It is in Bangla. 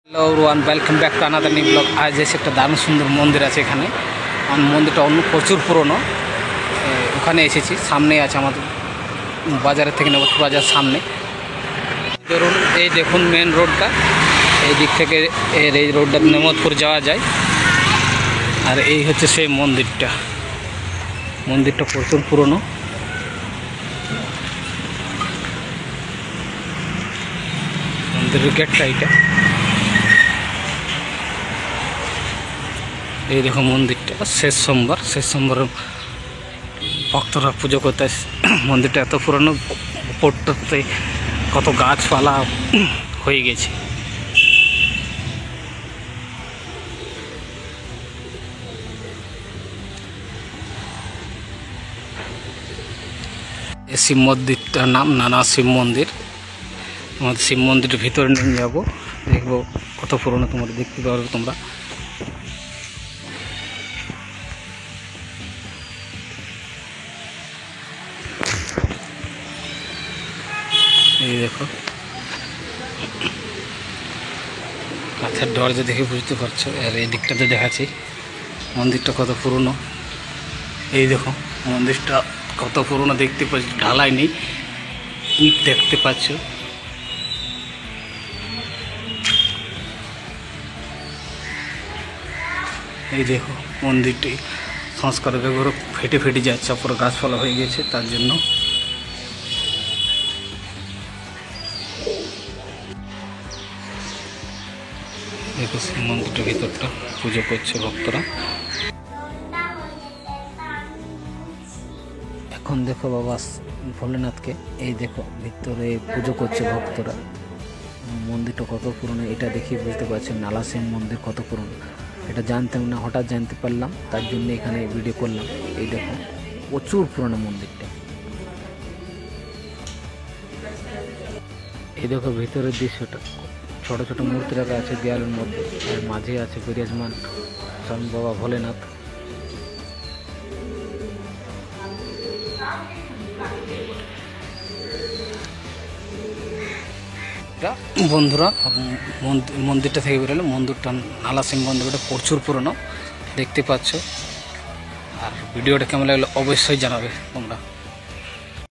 Hello everyone, welcome back to another new blog. आज जैसे एक दारुण सुंदर मंदिर আছে এখানে। মন্দিরটা অন্য প্রচুর পুরনো। ওখানে এসেছি, সামনেই আছে আমাদের বাজারের থেকে নবতপুর বাজার সামনে। ধরুন এই দেখুন মেন রোডটা, এই দিক থেকে এই রোডটা নবতপুর যাওয়া যায়। আর এই হচ্ছে সেই মন্দিরটা। মন্দিরটা প্রচুর পুরনো। মন্দিরের গেটটা এইটা। এই দেখো মন্দিরটা শেষ সোমবার ভক্তরা পুজো করতে আসে। মন্দিরটা এত পুরনো, উপরটাতে কত গাছপালা হয়ে গেছে। এই শিব মন্দিরটার নাম নানা শিব মন্দির। আমাদের শিব মন্দিরের ভিতরে নিয়ে যাবো, দেখবো কত পুরনো, তোমরা দেখতে পারবে তোমরা। এই দেখো কাছের দরজা দেখে বুঝতে পারছো। আর এই দিকটাতে দেখাচ্ছি মন্দিরটা কত পুরনো। এই দেখো মন্দিরটা কত পুরনো দেখতে পাচ্ছি, ঢালাই নেই, ইট দেখতে পাচ্ছ। এই দেখো মন্দিরটি সংস্কার বেগরও ফেটে যাচ্ছে, পুরো গাছপালা হয়ে গেছে তার জন্য। দেখো মন্দিরটার ভিতরটা পুজো করছে ভক্তরা। এখন দেখো বাবা ভোলেনাথকে, এই দেখো ভিতরে পুজো করছে ভক্তরা। মন্দিরটা কত পুরনো এটা দেখে বুঝতে পারছেন, নালা শিব মন্দির কত পুরনো। এটা জানতাম না, হঠাৎ জানতে পারলাম, তার জন্য এখানে ভিডিও করলাম। এই দেখো প্রচুর পুরনো মন্দিরটা। এই দেখো ভিতরের দৃশ্যটা, ছোট ছোট মূর্তি রাখা আছে দেয়ালের মধ্যে, আর মাঝে আছে বিরাজমান স্বয়ং বাবা ভোলেনাথ। বন্ধুরা মন্দিরটা থেকে বেরোলে, মন্দিরটা নালা শিব মন্দিরটা প্রচুর পুরনো দেখতে পাচ্ছ। আর ভিডিওটা কেমন লাগলো অবশ্যই জানাবে তোমরা।